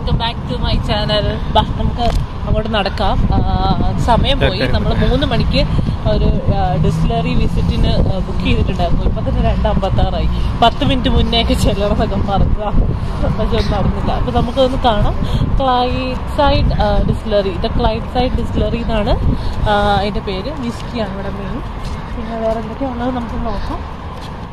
Welcome back to my channel. നമുക്ക് അങ്ങോട്ട് നടക്കാം. സമയം പോയി. നമ്മൾ 3 മണിക്ക് ഒരു ഡിസ്റ്റിലറി വിസിറ്റിന് ബുക്ക് ചെയ്തിട്ടുണ്ടായിരുന്നു. ഇപ്പം തന്നെ 2:56 10 മിനിറ്റ് മുന്നേയൊക്കെ ചെല്ലണമെന്നൊക്കെ പറഞ്ഞാൽ പക്ഷെ ഒന്നും നടന്നില്ല. അപ്പോൾ നമുക്കൊന്ന് കാണാം. ക്ലൈഡ്സൈഡ് ഡിസ്റ്റിലറി, ക്ലൈഡ്സൈഡ് ഡിസ്റ്റിലറി എന്നാണ് അതിൻ്റെ പേര്. വിസ്കിയാണ് ഇവിടെ മെയിൻ. പിന്നെ വേറെ എന്തൊക്കെയാണുള്ളത് നമുക്ക് നോക്കാം.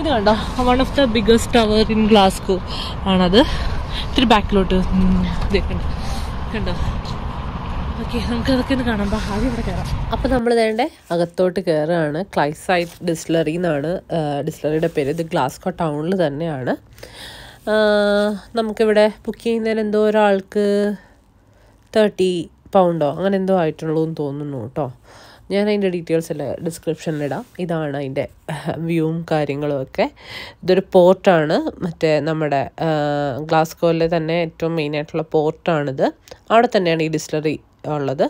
ഇത് കണ്ടോ, one of the biggest tower in Glasgow ആണത്. ഇത്തിരി ബാക്കിലോട്ട് കണ്ടോ. ഓക്കെ, നമുക്ക് അതൊക്കെ ഒന്ന് കാണാം. ആദ്യം ഇവിടെ കയറാം. അപ്പോൾ നമ്മൾ വേണ്ട അകത്തോട്ട് കയറുകയാണ്. ക്ലൈഡ്സൈഡ് ഡിസ്റ്റിലറി എന്നാണ് ഡിസ്റ്റിലറിയുടെ പേര്. ഇത് ഗ്ലാസ്ഗോ ടൗണിൽ തന്നെയാണ്. നമുക്കിവിടെ ബുക്ക് ചെയ്യുന്നതിന് എന്തോ ഒരാൾക്ക് £30 അങ്ങനെ എന്തോ ആയിട്ടുള്ളൂ എന്ന് തോന്നുന്നു കേട്ടോ. ഞാൻ അതിൻ്റെ ഡീറ്റെയിൽസ് എല്ലാം ഡിസ്ക്രിപ്ഷനിലിടാം. ഇതാണ് അതിൻ്റെ വ്യൂവും കാര്യങ്ങളും ഒക്കെ. ഇതൊരു പോർട്ടാണ്, മറ്റേ നമ്മുടെ ഗ്ലാസ്ഗോയിലെ തന്നെ ഏറ്റവും മെയിനായിട്ടുള്ള പോർട്ടാണിത്. അവിടെ തന്നെയാണ് ഈ ഡിസ്റ്റിലറി ഉള്ളത്.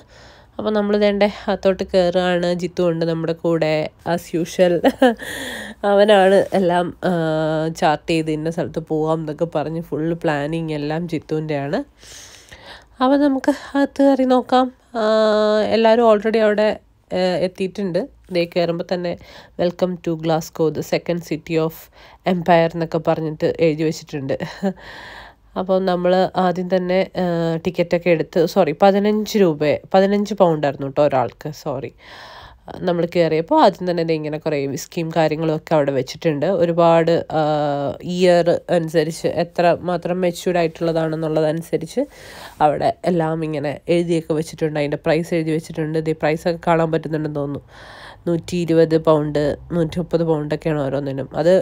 അപ്പോൾ നമ്മൾ വേണ്ട അകത്തോട്ട് കയറുകയാണ്. ജിത്തു ഉണ്ട് നമ്മുടെ കൂടെ ആസ് യൂഷ്വൽ. അവനാണ് എല്ലാം ചാർട്ട് ചെയ്ത് ഇന്ന സ്ഥലത്ത് പോകാം എന്നൊക്കെ പറഞ്ഞ് ഫുള്ള് പ്ലാനിങ് എല്ലാം ജിത്തുവിൻ്റെയാണ്. അപ്പോൾ നമുക്ക് അകത്ത് കയറി നോക്കാം. എല്ലാവരും ഓൾറെഡി അവിടെ എത്തിയിട്ടുണ്ട്. ഇതേ കയറുമ്പോൾ തന്നെ welcome to Glasgow, the second city of empire എന്നൊക്കെ പറഞ്ഞിട്ട് എഴുതി വെച്ചിട്ടുണ്ട്. അപ്പോൾ നമ്മൾ ആദ്യം തന്നെ ടിക്കറ്റൊക്കെ എടുത്ത്, £15 ആയിരുന്നു കേട്ടോ ഒരാൾക്ക്. നമ്മൾ കയറിയപ്പോൾ ആദ്യം തന്നെ ഇങ്ങനെ കുറേ വിസ്കിയും കാര്യങ്ങളൊക്കെ അവിടെ വെച്ചിട്ടുണ്ട്. ഒരുപാട് ഇയർ അനുസരിച്ച് എത്ര മാത്രം മെച്യൂർഡ് ആയിട്ടുള്ളതാണെന്നുള്ളതനുസരിച്ച് അവിടെ എല്ലാം ഇങ്ങനെ എഴുതിയൊക്കെ വെച്ചിട്ടുണ്ട്. അതിൻ്റെ പ്രൈസ് എഴുതി വെച്ചിട്ടുണ്ട്. ഇതേ പ്രൈസൊക്കെ കാണാൻ പറ്റുന്നുണ്ടെന്ന് തോന്നുന്നു. £120, £130 ഓരോന്നിനും. അത്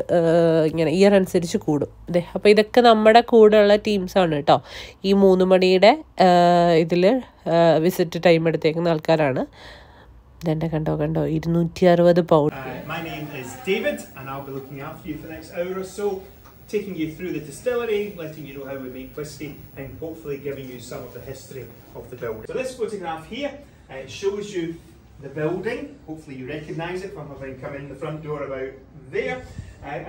ഇങ്ങനെ ഇയർ അനുസരിച്ച് കൂടും. അതെ, അപ്പോൾ ഇതൊക്കെ നമ്മുടെ കൂടെയുള്ള ടീംസാണ് കേട്ടോ. ഈ 3 മണിയുടെ ഇതിൽ വിസിറ്റ് ടൈം എടുത്തേക്കുന്ന ആൾക്കാരാണ്. ഇതെൻ്റെ കണ്ടോ £260. My name is David and I'll be looking after you for the next hour or so, taking you through the distillery, letting you know how we make whiskey and hopefully giving you some of the history of the building. So this photograph here shows you the building. Hopefully you recognise it from having come in the front door about there.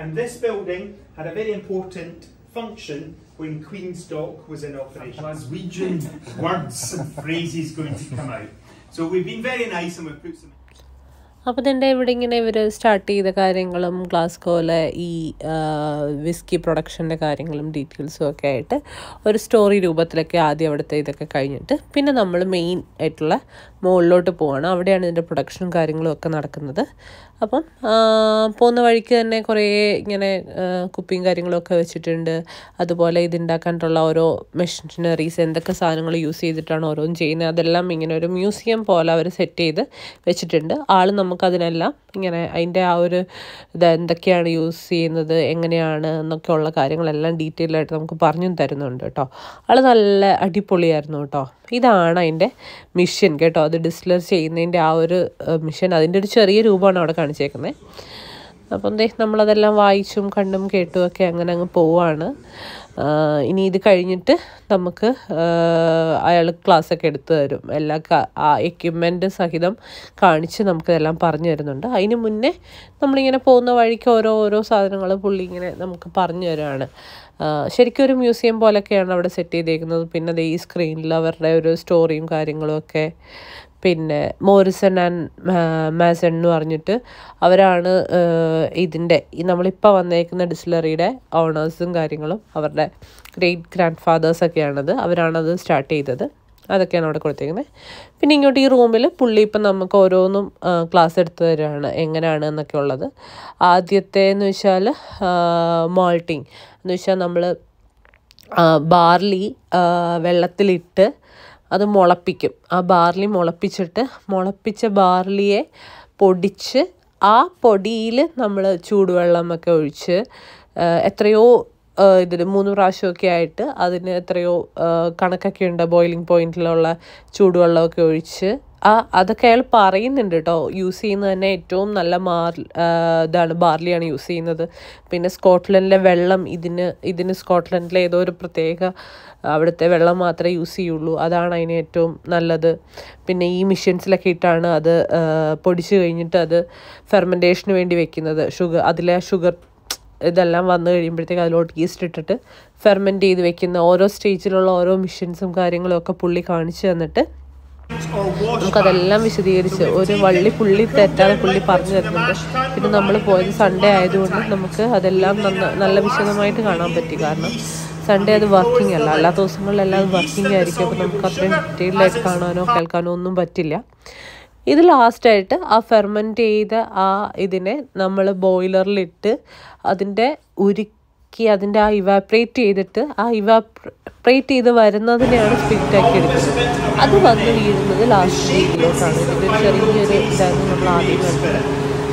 And this building had a very important function when Queen's Dock was in operation. Glaswegian words and phrases going to come out. So we've been very nice and we've put some. അപ്പോൾ തന്നെ ഇവിടെ ഇങ്ങനെ ഇവർ start ചെയ്ത കാര്യങ്ങളും ഗ്ലാസ്ഗോയിലെ ഈ whisky പ്രൊഡക്ഷൻ്റെ കാര്യങ്ങളും ഡീറ്റെയിൽസും ഒക്കെ ആയിട്ട് ഒരു സ്റ്റോറി രൂപത്തിലൊക്കെ ആദ്യം അവിടുത്തെ ഇതൊക്കെ കഴിഞ്ഞിട്ട് പിന്നെ നമ്മൾ മെയിൻ ആയിട്ടുള്ള മുകളിലോട്ട് പോവാണ്. അവിടെയാണ് ഇതിൻ്റെ പ്രൊഡക്ഷനും കാര്യങ്ങളും ഒക്കെ നടക്കുന്നത്. അപ്പം പോകുന്ന വഴിക്ക് തന്നെ കുറേ ഇങ്ങനെ കുപ്പിയും കാര്യങ്ങളൊക്കെ വെച്ചിട്ടുണ്ട്. അതുപോലെ ഇതുണ്ടാക്കാനുള്ള ഓരോ മെഷീനറീസ്, എന്തൊക്കെ സാധനങ്ങൾ യൂസ് ചെയ്തിട്ടാണ് ഓരോന്നും ചെയ്യുന്നത്, അതെല്ലാം ഇങ്ങനെ ഒരു മ്യൂസിയം പോലെ അവർ സെറ്റ് ചെയ്ത് വെച്ചിട്ടുണ്ട്. നമുക്കതിനെല്ലാം ഇങ്ങനെ അതിൻ്റെ ആ ഒരു എന്തൊക്കെയാണ് യൂസ് ചെയ്യുന്നത്, എങ്ങനെയാണ് എന്നൊക്കെ ഉള്ള കാര്യങ്ങളെല്ലാം ഡീറ്റെയിൽ ആയിട്ട് നമുക്ക് പറഞ്ഞു തരുന്നുണ്ട് കേട്ടോ. നല്ല അടിപൊളിയായിരുന്നു കേട്ടോ. ഇതാണ് അതിൻ്റെ മിഷൻ കേട്ടോ. അത് ഡിസ്റ്റിലർ ചെയ്യുന്നതിൻ്റെ ആ ഒരു മിഷൻ, അതിൻ്റെ ഒരു ചെറിയ രൂപമാണ് അവിടെ കാണിച്ചേക്കുന്നത്. അപ്പം നമ്മളതെല്ലാം വായിച്ചും കണ്ടും കേട്ടും ഒക്കെ അങ്ങനെ അങ്ങ് പോവാണ്. ഇനി ഇത് കഴിഞ്ഞിട്ട് നമുക്ക് അയാൾ ക്ലാസ്സൊക്കെ എടുത്തു തരും. എല്ലാ എക്യുപ്മെൻറ്റ് സഹിതം കാണിച്ച് നമുക്കിതെല്ലാം പറഞ്ഞു തരുന്നുണ്ട്. അതിന് മുന്നേ നമ്മളിങ്ങനെ പോകുന്ന വഴിക്ക് ഓരോ സാധനങ്ങൾ പുള്ളി ഇങ്ങനെ നമുക്ക് പറഞ്ഞു തരുവാണ്. ശരിക്കും ഒരു മ്യൂസിയം പോലൊക്കെയാണ് അവിടെ സെറ്റ് ചെയ്തേക്കുന്നത്. പിന്നെ ഈ സ്ക്രീനിൽ അവരുടെ ഒരു സ്റ്റോറിയും കാര്യങ്ങളും ഒക്കെ. പിന്നെ മോറിസൺ ആൻഡ് മാസൺ എന്ന് പറഞ്ഞിട്ട് അവരാണ് ഇതിൻ്റെ നമ്മളിപ്പോൾ വന്നേക്കുന്ന ഡിസ്റ്റിലറിയുടെ ഓണേഴ്സും കാര്യങ്ങളും. അവരുടെ ഗ്രേറ്റ് ഗ്രാൻഡ് ഫാദേഴ്സൊക്കെയാണത്. അവരാണത് സ്റ്റാർട്ട് ചെയ്തത്. അതൊക്കെയാണ് അവിടെ കൊടുത്തേക്കുന്നത്. പിന്നെ ഇങ്ങോട്ട് ഈ റൂമിൽ പുള്ളി ഇപ്പം നമുക്ക് ഓരോന്നും ക്ലാസ് എടുത്തു തരാണ് എങ്ങനെയാണ് എന്നൊക്കെ ഉള്ളത്. ആദ്യത്തെ എന്ന് വെച്ചാൽ മാൾട്ടിങ് എന്ന് വെച്ചാൽ നമ്മൾ ബാർലി വെള്ളത്തിലിട്ട് അത് മുളപ്പിക്കും. ആ ബാർലി മുളപ്പിച്ച ബാർലിയെ പൊടിച്ച് ആ പൊടിയിൽ നമ്മൾ ചൂടുവെള്ളമൊക്കെ ഒഴിച്ച് എത്രയോ ഇതിൽ 3 പ്രാവശ്യമൊക്കെ ആയിട്ട് അതിന് എത്രയോ കണക്കൊക്കെ ഉണ്ട്. ബോയിലിംഗ് പോയിന്റിലുള്ള ചൂടുവെള്ളമൊക്കെ ഒഴിച്ച് അതൊക്കെ അയാൾ പറയുന്നുണ്ട് കേട്ടോ. യൂസ് ചെയ്യുന്നത് തന്നെ ഏറ്റവും നല്ല ബാർലിയാണ് യൂസ് ചെയ്യുന്നത്. പിന്നെ സ്കോട്ട്ലൻഡിലെ വെള്ളം ഇതിന് സ്കോട്ട്ലൻഡിലെ ഏതോ ഒരു പ്രത്യേക അവിടുത്തെ വെള്ളം മാത്രമേ യൂസ് ചെയ്യുള്ളൂ, അതാണ് അതിന് ഏറ്റവും നല്ലത്. പിന്നെ ഈ മിഷൻസിലൊക്കെ ഇട്ടാണ് അത് പൊടിച്ച് കഴിഞ്ഞിട്ട് അത് ഫെർമെൻറ്റേഷന് വേണ്ടി വെക്കുന്നത്. അതിലെ ഷുഗർ ഇതെല്ലാം വന്നു കഴിയുമ്പോഴത്തേക്ക് അതിലോട്ട് ഈസ്റ്റ് ഇട്ടിട്ട് ഫെർമെൻറ്റ് ചെയ്ത് വെക്കുന്ന ഓരോ സ്റ്റേജിലുള്ള ഓരോ മിഷൻസും കാര്യങ്ങളും ഒക്കെ പുള്ളി കാണിച്ചു തന്നിട്ട് നമുക്കതെല്ലാം വിശദീകരിച്ച് ഒരു വള്ളി പുള്ളി തെറ്റാതെ പുള്ളി പറഞ്ഞു തരുന്നുണ്ട്. പിന്നെ നമ്മൾ പോയത് സൺഡേ ആയതുകൊണ്ട് നമുക്ക് അതെല്ലാം നല്ല വിശദമായിട്ട് കാണാൻ പറ്റി. കാരണം സൺഡേ അത് വർക്കിംഗ് അല്ല, അല്ലാത്ത ദിവസങ്ങളിലെല്ലാം അത് വർക്കിംഗ് ആയിരിക്കും. അപ്പോൾ നമുക്ക് അത്രയും ഡീറ്റെയിൽഡായിട്ട് കാണാനോ കേൾക്കാനോ ഒന്നും പറ്റില്ല. ഇത് ലാസ്റ്റായിട്ട് ആ ഫെർമെൻറ്റ് ചെയ്ത ആ ഇതിനെ നമ്മൾ ബോയിലറിലിട്ട് അതിൻ്റെ ഉരുക്കി അതിൻ്റെ ആ ഇവാപ്രേറ്റ് ചെയ്തിട്ട് ആ ഇവാപ്രേറ്റ് ചെയ്ത് വരുന്നതിനെയാണ് സ്പിരിറ്റാക്കി എടുക്കുന്നത്. അത് വന്ന് വീഴുന്നത് ലാസ്റ്റ് സ്റ്റേജിലോട്ടാണ്. ഇതിൻ്റെ ചെറിയൊരു ഇതാണ് നമ്മൾ ആദ്യം കണ്ടത്.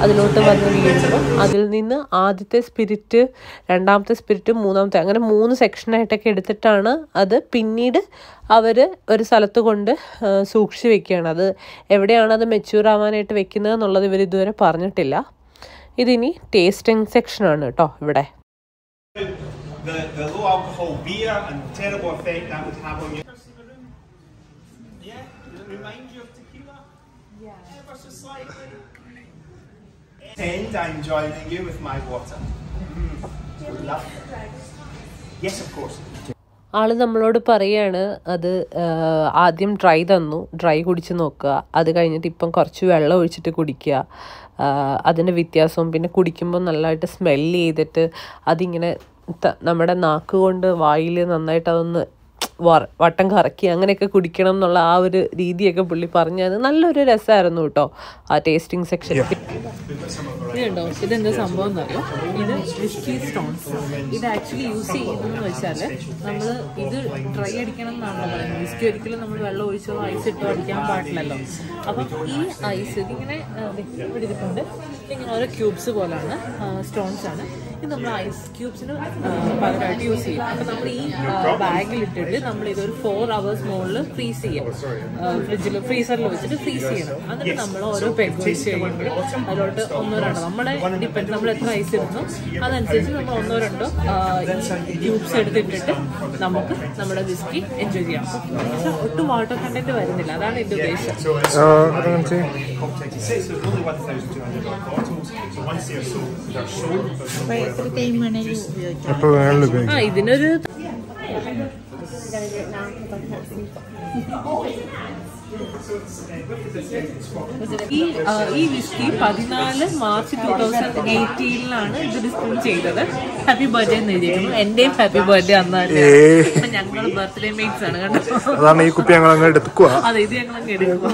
അതിലോട്ട് വന്ന് വീഴുമ്പോൾ അതിൽ നിന്ന് ആദ്യത്തെ സ്പിരിറ്റ്, രണ്ടാമത്തെ സ്പിരിറ്റ്, മൂന്നാമത്തെ, അങ്ങനെ 3 സെക്ഷനായിട്ടൊക്കെ എടുത്തിട്ടാണ് അത് പിന്നീട് അവർ ഒരു സ്ഥലത്ത് കൊണ്ട് സൂക്ഷിച്ച് വെക്കുകയാണ്. അത് എവിടെയാണ് അത് മെച്യൂർ ആവാനായിട്ട് വെക്കുന്നത് എന്നുള്ളത് ഇവർ ഇതുവരെ പറഞ്ഞിട്ടില്ല. ഇതിനി ടേസ്റ്റിംഗ് സെക്ഷനാണ് കേട്ടോ ഇവിടെ. The low alcohol beer and the terrible effect that would have on you. Yeah, does it remind you of tequila? Yeah. Ever so slightly. And I'm joining you with my water. Love. Yes, of course. ആള് നമ്മളോട് പറയാണ് അത് ആദ്യം dry തന്നു, dry കുടിച്ച് നോക്കുക, അത് കഴിഞ്ഞിട്ട് ഇപ്പം കുറച്ച് വെള്ളം ഒഴിച്ചിട്ട് കുടിക്കുക, അതിൻ്റെ വ്യത്യാസവും പിന്നെ കുടിക്കുമ്പോൾ നല്ലതായിട്ട് സ്മെല്ല് ചെയ്തിട്ട് അതിങ്ങനെ നമ്മുടെ നാക്ക് കൊണ്ട് വായിൽ നന്നായിട്ട് അതൊന്ന് വട്ടം കറക്കി അങ്ങനെയൊക്കെ കുടിക്കണം എന്നുള്ള ആ ഒരു രീതിയൊക്കെ പുള്ളി പറഞ്ഞത് നല്ലൊരു രസമായിരുന്നു കേട്ടോ ആ ടേസ്റ്റിംഗ് സെക്ഷൻ. ഇതുണ്ടോ, ഇതെന്താ സംഭവം എന്നറിയോ? ഇത് വിസ്കി സ്റ്റോൺസ്. ഇത് ആക്ച്വലി യൂസ് ചെയ്യുന്നതെന്ന് വെച്ചാൽ നമ്മൾ ഇത് ഡ്രൈ അടിക്കണം എന്നാണല്ലോ പറയുന്നത്. വിസ്കി ഒരിക്കലും നമ്മൾ വെള്ളം ഒഴിച്ചോ ഐസ് ഇട്ടോ അടിക്കാൻ പാടില്ലല്ലോ. അപ്പം ഈ ഐസ് ഇതിങ്ങനെ ഇവിടെ ഇരിപ്പുണ്ട്. ഇങ്ങനെ ഓരോ ക്യൂബ്സ് പോലാണ്, സ്റ്റോൺസ് ആണ്. ഇത് നമ്മൾ ഐസ് ക്യൂബ്സിന് പകരമായിട്ട് യൂസ് ചെയ്യും. അപ്പം നമ്മൾ ഈ ബാഗിലിട്ടിട്ട് നമ്മൾ ഇതൊരു 4 hours മുകളിൽ ഫ്രീസ് ചെയ്യും. ഫ്രീസറിൽ വെച്ചിട്ട് ഫ്രീസ് ചെയ്യണം. എന്നിട്ട് നമ്മൾ ഓരോ പെഗ് ഒഴിച്ച് കഴിയുമ്പോൾ അതിലോട്ട് 1-2 നമ്മുടെ ഡിപ്പെൻഡ് നമ്മൾ എത്ര ഐസ് ഇടുന്നു അതനുസരിച്ച് നമ്മൾ 1-2 ക്യൂബ്സ് എടുത്തിട്ടിട്ട് നമുക്ക് നമ്മുടെ വിസ്കി എൻജോയ് ചെയ്യാം. ഒട്ടും വാട്ടർ കണ്ടന്റ് വരുന്നില്ല, അതാണ് എൻ്റെ ഉദ്ദേശം. ഇതിനൊരു ഈ വിസ്കി 14 മാർച്ച് 2018 ഇത് ഡിസ്പ്ലേ ചെയ്തത്. ഹാപ്പി ബർത്ത്ഡേ എന്ന് എഴുതിയിരുന്നു. എന്റെയും ഹാപ്പി ബർത്ത്ഡേ അന്നായിരുന്നു. ഞങ്ങൾ ബർത്ത്ഡേ മേറ്റ്സ് ആണ് കേട്ടോ. അതെ, ഇത് ഞങ്ങൾ അങ്ങ് എടുക്കുക.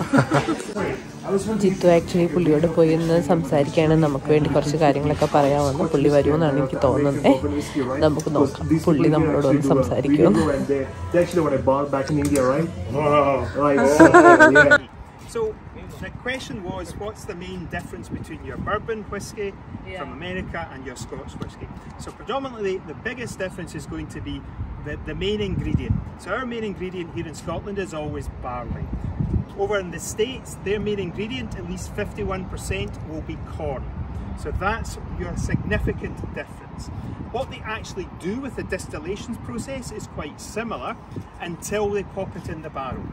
ജിത്തു ആക്ച്വലി പുള്ളിയോട് പോയി ഒന്ന് സംസാരിക്കുകയാണ്. നമുക്ക് വേണ്ടി കുറച്ച് കാര്യങ്ങളൊക്കെ പറയാമെന്ന്. പുള്ളി വരുമെന്നാണ് എനിക്ക് തോന്നുന്നത്. നമുക്ക് നോക്കാം പുള്ളി നമ്മളോട് ഒന്ന് സംസാരിക്കുമെന്ന്. So the question was, what's the main difference between your bourbon whiskey from America and your Scotch whiskey? So predominantly the biggest difference is going to be the main ingredient. So our main ingredient here in Scotland is always barley. Over in the States, their main ingredient, at least 51%, will be corn. So that's your significant difference. What they actually do with the distillation process is quite similar until they pop it in the barrel.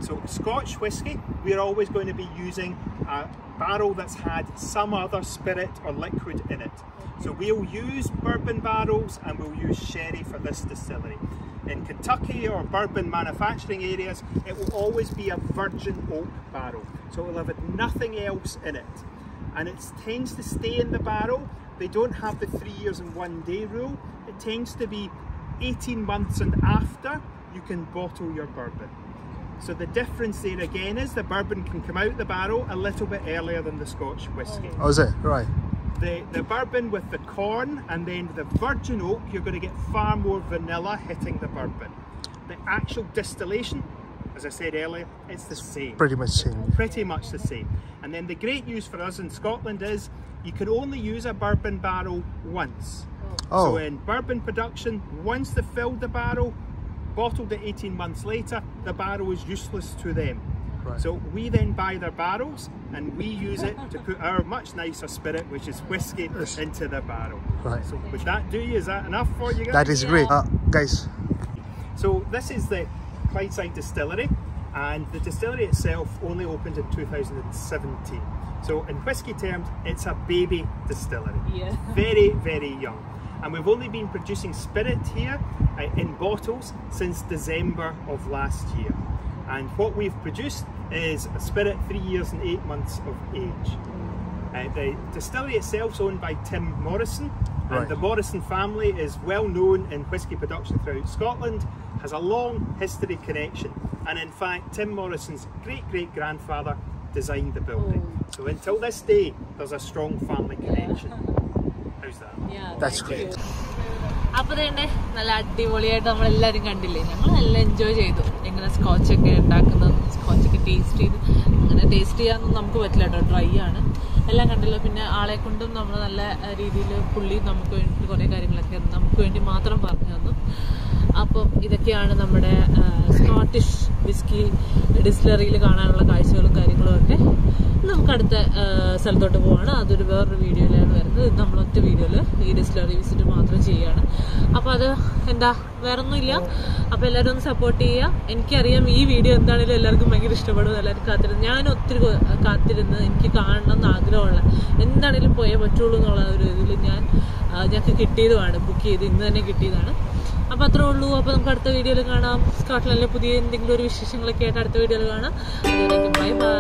So Scotch whisky, we're always going to be using a barrel that's had some other spirit or liquid in it. So we'll use bourbon barrels and we'll use sherry for this distillery. In Kentucky or bourbon manufacturing areas, it will always be a virgin oak barrel. So it will have nothing else in it. And it tends to stay in the barrel. They don't have the 3 years and 1 day rule. It tends to be 18 months and after you can bottle your bourbon. So the difference there again is the bourbon can come out the barrel a little bit earlier than the Scotch whisky. Oh, is it? Right. The bourbon with the corn and then the virgin oak, you're going to get far more vanilla hitting the bourbon. The actual distillation, as I said earlier, it's the same. Pretty much same. Pretty much the same. And then the great news for us in Scotland is you can only use a bourbon barrel once. Oh. So in bourbon production, once they've filled the barrel, bottled it 18 months later, the barrel is useless to them. Right. So we then buy their barrels and we use it to put our much nicer spirit, which is whiskey, into the barrel. Right. So would that do you? Is that enough for you guys? That is great. Guys. So this is the Clydeside Distillery, and the distillery itself only opened in 2017. So in whiskey terms, it's a baby distillery. Yeah. Very, very young. and we've only been producing spirit here in bottles since December of last year. And what we've produced is a spirit 3 years and 8 months of age. The distillery itself is owned by Tim Morrison, and the Morrison family is well known in whisky production throughout Scotland, has a long history connection, and in fact Tim Morrison's great-great-grandfather designed the building. So until this day there's a strong family connection. How's that? Yeah, That's great. അപ്പോൾ തന്നെ നല്ല അടിപൊളിയായിട്ട് നമ്മളെല്ലാവരും കണ്ടില്ലേ, ഞങ്ങളെല്ലാം enjoy ചെയ്തു. ഇങ്ങനെ സ്കോച്ചൊക്കെ ഉണ്ടാക്കുന്നതും സ്കോച്ചൊക്കെ ടേസ്റ്റ് ചെയ്ത്, അങ്ങനെ ടേസ്റ്റ് ചെയ്യാനൊന്നും നമുക്ക് പറ്റില്ല കേട്ടോ, ഡ്രൈ ആണ്. എല്ലാം കണ്ടല്ലോ. പിന്നെ ആളെ കൊണ്ടും നമ്മൾ നല്ല രീതിയിൽ പുള്ളി നമുക്ക് വേണ്ടി കുറേ കാര്യങ്ങളൊക്കെ നമുക്ക് വേണ്ടി മാത്രം പറഞ്ഞു തന്നു. അപ്പം ഇതൊക്കെയാണ് നമ്മുടെ സ്കോട്ടിഷ് വിസ്കി ഡിസ്റ്റിലറിയിൽ കാണാനുള്ള കാഴ്ചകളും കാര്യങ്ങളും ഒക്കെ. നമുക്ക് അടുത്ത സ്ഥലത്തോട്ട് പോവാണ്. അതൊരു വേറൊരു വീഡിയോയിലാണ് വരുന്നത്. ഇത് നമ്മളൊറ്റ വീഡിയോയിൽ ഈ ഡിസ്റ്റിലറി വിസിറ്റ് മാത്രം ചെയ്യുകയാണ്. അപ്പോൾ അത് എന്താ വേറൊന്നുമില്ല. അപ്പോൾ എല്ലാവരും ഒന്ന് സപ്പോർട്ട് ചെയ്യുക. എനിക്കറിയാം ഈ വീഡിയോ എന്താണെങ്കിലും എല്ലാവർക്കും ഭയങ്കര ഇഷ്ടപ്പെടും. എല്ലാവരും കാത്തിരുന്ന്, ഞാൻ ഒത്തിരി കാത്തിരുന്ന് എനിക്ക് കാണണം എന്ന് ആഗ്രഹമുള്ള, എന്താണെങ്കിലും പോയേ പറ്റുള്ളൂ എന്നുള്ള ഒരു ഇതിൽ ഞങ്ങൾക്ക് കിട്ടിയതുമാണ്, ബുക്ക് ചെയ്ത് ഇന്ന് തന്നെ കിട്ടിയതാണ്. അപ്പോൾ അത്രേ ഉള്ളൂ. അപ്പോൾ നമുക്ക് അടുത്ത വീഡിയോയിൽ കാണാം. സ്കോട്ട്ലൻഡിലെ പുതിയ എന്തെങ്കിലും ഒരു വിശേഷങ്ങളൊക്കെ ആയിട്ട് അടുത്ത വീഡിയോയിൽ കാണാം. Bye bye.